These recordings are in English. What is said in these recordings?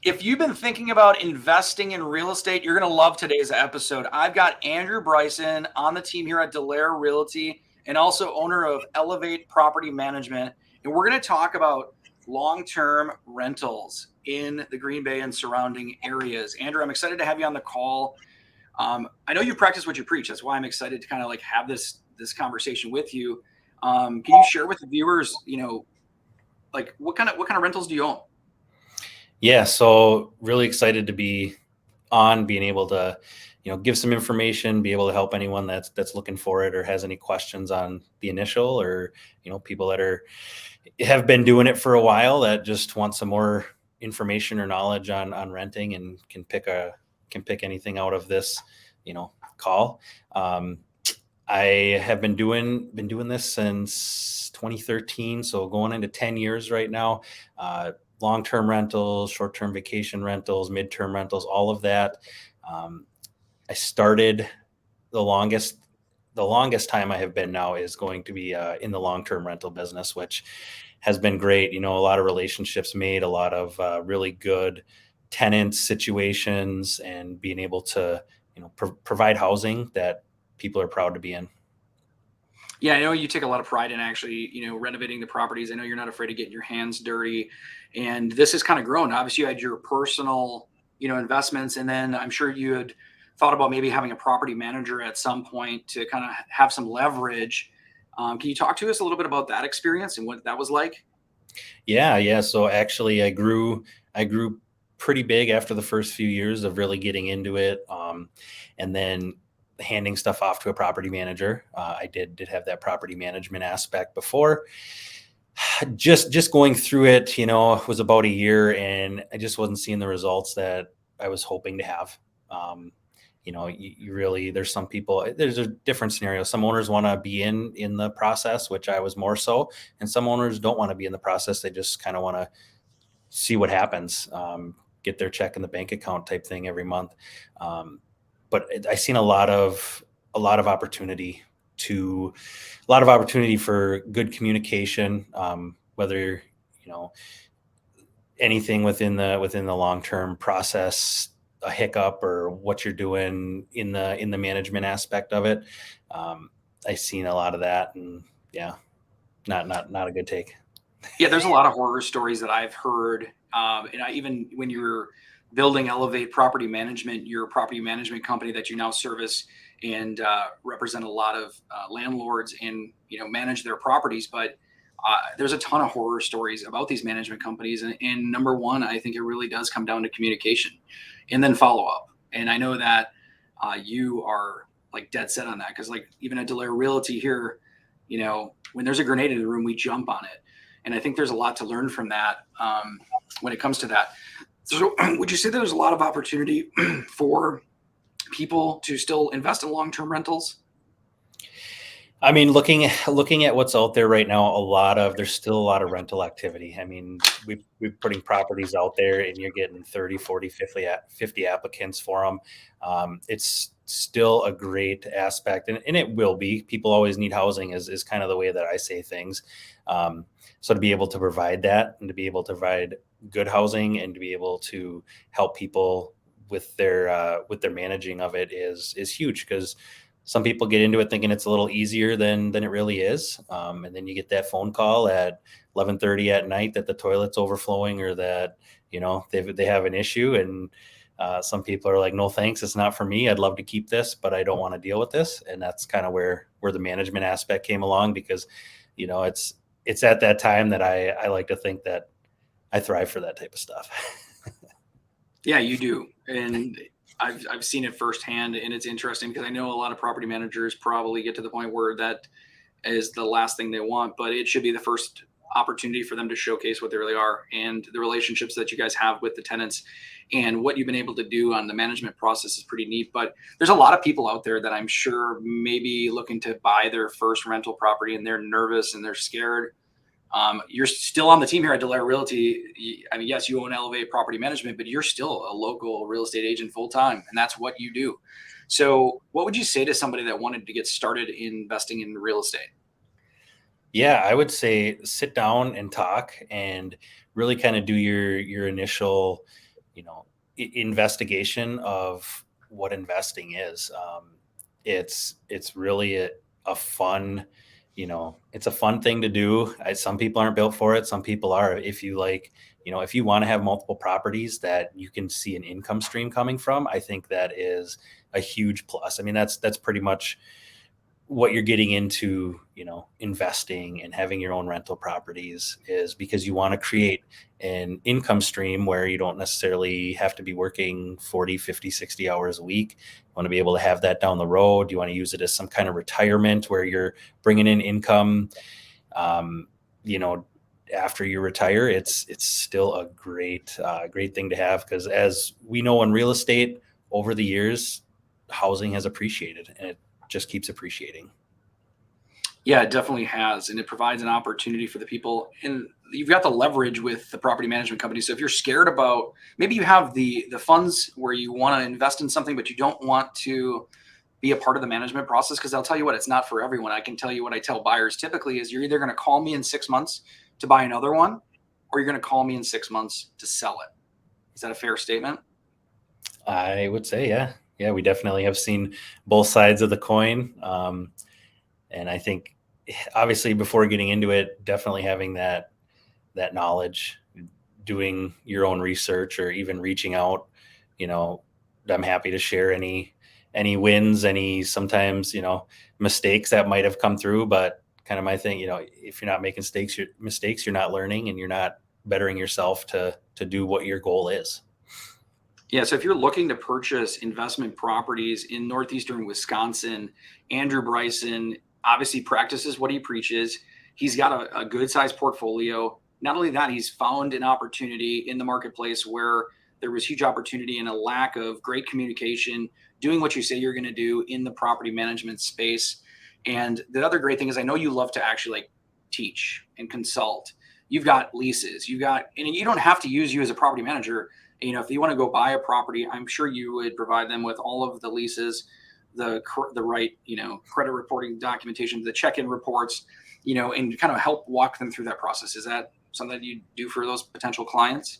If you've been thinking about investing in real estate, you're going to love today's episode. I've got Andrew Bryson on the team here at Dallaire Realty and also owner of Elevate Property Management. And we're going to talk about long-term rentals in the Green Bay and surrounding areas. Andrew, I'm excited to have you on the call. I know you practice what you preach. That's why I'm excited to kind of like have this conversation with you. Can you share with the viewers, like what kind of rentals do you own? Yeah, so really excited to be on, being able to, give some information, be able to help anyone that's looking for it or has any questions on the initial, or people that have been doing it for a while that just want some more information or knowledge on renting and can pick anything out of this, call. I have been doing this since 2013, so going into 10 years right now. Long-term rentals, short-term vacation rentals, midterm rentals, all of that. I started the longest time I have been now is going to be in the long-term rental business, which has been great. A lot of relationships made, a lot of really good tenant situations, and being able to, provide housing that people are proud to be in. Yeah, I know you take a lot of pride in actually, renovating the properties. I know you're not afraid of getting your hands dirty, and this has kind of grown. Obviously, you had your personal, investments, and then I'm sure you had thought about maybe having a property manager at some point to kind of have some leverage. Can you talk to us a little bit about that experience and what that was like? Yeah. So actually, I grew pretty big after the first few years of really getting into it, and then handing stuff off to a property manager. I did have that property management aspect before. Just going through it, was about a year, and I just wasn't seeing the results that I was hoping to have. You really, there's some people, there's a different scenario. Some owners want to be in the process, which I was more so, and some owners don't want to be in the process. They just kind of want to see what happens, get their check in the bank account type thing every month. But I seen a lot of opportunity for good communication, whether anything within the long-term process, a hiccup or what you're doing in the management aspect of it. I seen a lot of that, and yeah, not a good take. Yeah, there's a lot of horror stories that I've heard. And even when you were building Elevate Property Management, your property management company that you now service and represent a lot of landlords and manage their properties. But there's a ton of horror stories about these management companies. And number one, I think it really does come down to communication and then follow up. And I know that you are like dead set on that, because like even at Dallaire Realty here, when there's a grenade in the room, we jump on it. And I think there's a lot to learn from that when it comes to that. So would you say there's a lot of opportunity for people to still invest in long-term rentals? I mean, looking at what's out there right now, there's still a lot of rental activity. I mean, we're putting properties out there and you're getting 30, 40, 50 applicants for them. It's still a great aspect, and it will be. People always need housing is kind of the way that I say things. So to be able to provide that, and to be able to provide good housing, and to be able to help people with their managing of it is huge, because some people get into it thinking it's a little easier than it really is. And then you get that phone call at 11:30 at night that the toilet's overflowing, or that, they have an issue. And some people are like, no, thanks. It's not for me. I'd love to keep this, but I don't want to deal with this. And that's kind of where the management aspect came along, because, it's at that time that I like to think that I thrive for that type of stuff. Yeah, you do. And I've seen it firsthand, and it's interesting because I know a lot of property managers probably get to the point where that is the last thing they want, but it should be the first opportunity for them to showcase what they really are, and the relationships that you guys have with the tenants and what you've been able to do on the management process is pretty neat. But there's a lot of people out there that I'm sure maybe looking to buy their first rental property, and they're nervous and they're scared. You're still on the team here at Dallaire Realty. I mean, yes, you own Elevate Property Management, but you're still a local real estate agent full time, and that's what you do. So, what would you say to somebody that wanted to get started investing in real estate? Yeah, I would say sit down and talk, and really kind of do your initial, investigation of what investing is. It's really a fun, it's a fun thing to do. Some people aren't built for it. Some people are. If you like, if you want to have multiple properties that you can see an income stream coming from, I think that is a huge plus. I mean, that's pretty much what you're getting into, investing and having your own rental properties, is because you want to create an income stream where you don't necessarily have to be working 40, 50, 60 hours a week. You want to be able to have that down the road. You want to use it as some kind of retirement where you're bringing in income, after you retire. It's still a great thing to have, because as we know in real estate, over the years, housing has appreciated, and it just keeps appreciating. Yeah, it definitely has. And it provides an opportunity for the people. And you've got the leverage with the property management company. So if you're scared about, maybe you have the funds where you want to invest in something, but you don't want to be a part of the management process, because I'll tell you what, it's not for everyone. I can tell you what I tell buyers typically is, you're either going to call me in 6 months to buy another one, or you're going to call me in 6 months to sell it. Is that a fair statement? I would say, yeah. Yeah, we definitely have seen both sides of the coin. And I think, obviously, before getting into it, definitely having that knowledge, doing your own research, or even reaching out. I'm happy to share any wins, any sometimes, mistakes that might have come through. But kind of my thing, if you're not making mistakes, you're not learning, and you're not bettering yourself to do what your goal is. Yeah, so if you're looking to purchase investment properties in Northeastern Wisconsin, Andrew Bryson obviously practices what he preaches. He's got a good sized portfolio. Not only that, he's found an opportunity in the marketplace where there was huge opportunity and a lack of great communication, doing what you say you're going to do in the property management space. And the other great thing is, I know you love to actually like teach and consult. You've got leases, and you don't have to use you as a property manager. If you want to go buy a property, I'm sure you would provide them with all of the leases, the right, credit reporting documentation, the check-in reports, and kind of help walk them through that process. Is that something that you do for those potential clients?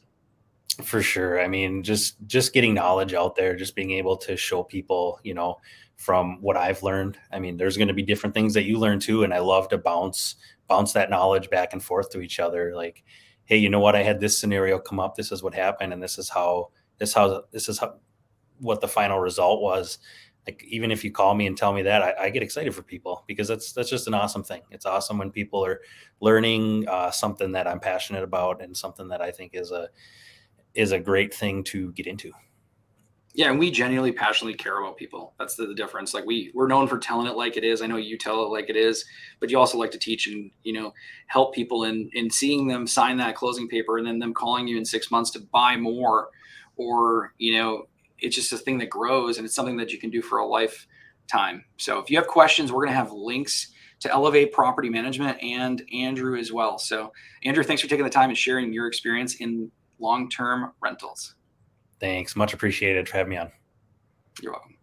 For sure. I mean, just getting knowledge out there, just being able to show people, from what I've learned. I mean, there's going to be different things that you learn too, and I love to bounce that knowledge back and forth to each other. Like, hey, you know what? I had this scenario come up. This is what happened, and this is how what the final result was. Like, even if you call me and tell me that, I get excited for people, because that's just an awesome thing. It's awesome when people are learning something that I'm passionate about, and something that I think is a great thing to get into. Yeah, and we genuinely passionately care about people. That's the difference. Like, we're known for telling it like it is. I know you tell it like it is, but you also like to teach and, help people in seeing them sign that closing paper, and then them calling you in 6 months to buy more, or, it's just a thing that grows, and it's something that you can do for a lifetime. So if you have questions, we're going to have links to Elevate Property Management and Andrew as well. So Andrew, thanks for taking the time and sharing your experience in long-term rentals. Thanks. Much appreciated for having me on. You're welcome.